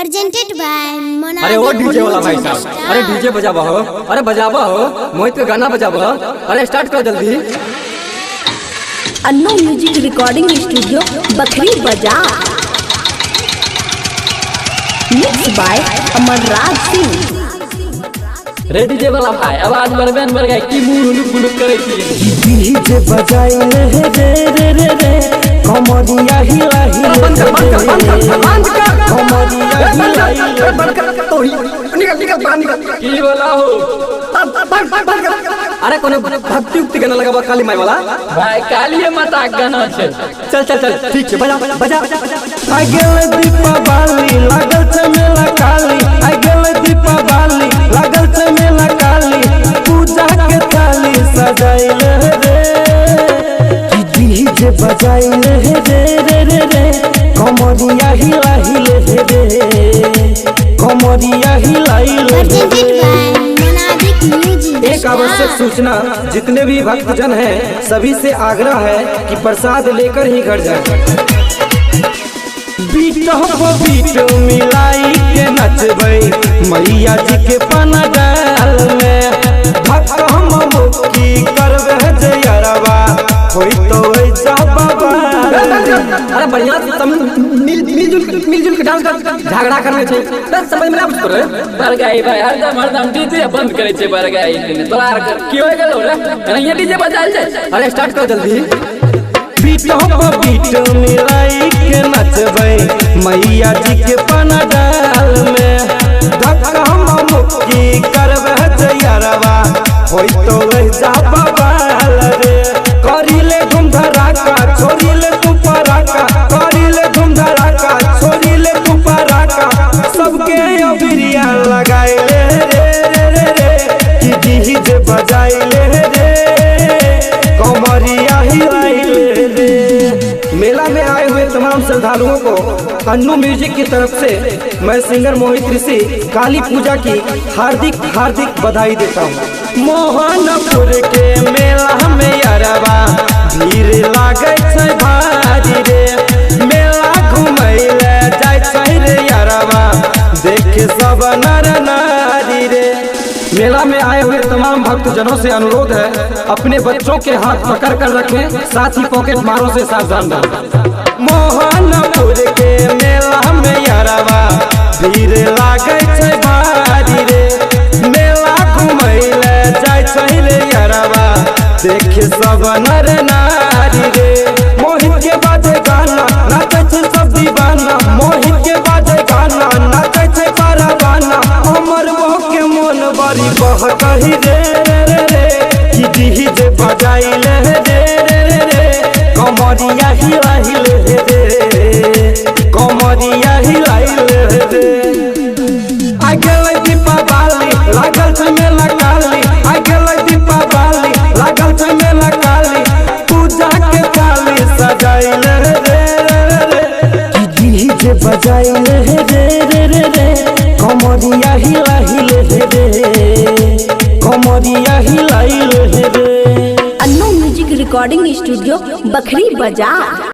presented by अरे वो DJ वाला भाई साहब, अरे डीजे बजावा हो, अरे बजावा हो, मोहित का गाना बजावा हो, अरे स्टार्ट कर जल्दी। Annu music recording studio Bakhri बाजार, मिक्स बाय अमरराज सिंह। रे डीजे वाला भाई आवाज बरबेन बर गई की मुलुक मुलुक करे की डीजे बजाइले रे रे रे रे कमरिया हिला हिला बंद कर कमरिया हिला हिला बंद कर तो निकल निकल बाहर निकल। की बोला हो अरे कोने भक्ति उक्ति गाना लगा काली माई वाला भाई कालिए माता गाना छे। चल चल चल ठीक है बजा बजा। आ गेल दीपावली लागल छे मेला काली, आ गेल दीपावली लागल छे मेला काली, पूजा के थाली सजाइले रे डीजे बजाइले रे रे रे रे कमरिया हिला हिला रे कमरिया हिला हिला। presented by Monadik Music। एक आवश्यक सूचना, जितने भी भक्तजन हैं सभी से आग्रह है कि प्रसाद लेकर ही घर जाएं। बीट हो बीट मिलाई के नचबै मैया जी के पनडाल में, भक्त हम मुक्ति करबे जयरवा होई तो ऐसा बाबा। अरे बढ़िया तुम मिलजुल के डांस कर, झगड़ा करने छे बस समझ में ना कुछ करे। बर गई भाई हरदम डीजे बंद करे छे बर गई तोरा की होय गेलो रे ये डीजे बजाल जाय। अरे स्टार्ट कर जल्दी। बीट हो बीट मिलाई के नचबै मैया जी के पनडाल में, भक्त हम मुक्ति करबे जयरवा होई तो ऐसा बाबा रे। करिले धूम धड़ाका छोड़िले तू पराका, करिले धूम धड़ाका छोड़िले तू पराका, सबके अबिरिया लगाइले रे रे रे रे कि डीजे बजाइले रे कमरिया हिलाइले रे। मेला में आए हुए तमाम श्रद्धालुओं को अन्नू म्यूजिक की तरफ से मैं सिंगर मोहित ऋषि काली पूजा की हार्दिक हार्दिक बधाई देता हूँ। मोहनपुर के मेला में यारवा भीड़ लागे छै भारी रे, मेला घुमैले जाय छै रे यारवा देख सब नर नारी रे। मेला में आए हुए तमाम भक्तजनों से अनुरोध है अपने बच्चों के हाथ पकड़ कर रखें, साथ ही पॉकेट मारों से सावधान रहें। मोहनपुर के मेला में यारवा भीड़ लागे छै भारी रे, मेला घुमैले जाय छै रे यारवा देख सब नर नारी रे। मोहित के बाजे गाना नाचे छै सब दीवाना, मोहित के बाजे गाना नाचे छै परवाना, हमर बहू के मन बड़ी बहकही रे रे रे कि डीजे बजाइले रे रे रे रे कमरिया हिला हिला रे कमरिया हिला हिला रे। आ गेलै दीपावली लागल छै मेला काली, आ गेलै दीपावली लागल छै मेला काली, पूजा के थाली सजाइले रे रे रे कि डीजे बजाइले रे रे रे रे कमरिया हिला हिला रे कमरिया हिला हिला रे। Annu music recording studio Bakhri बाजार।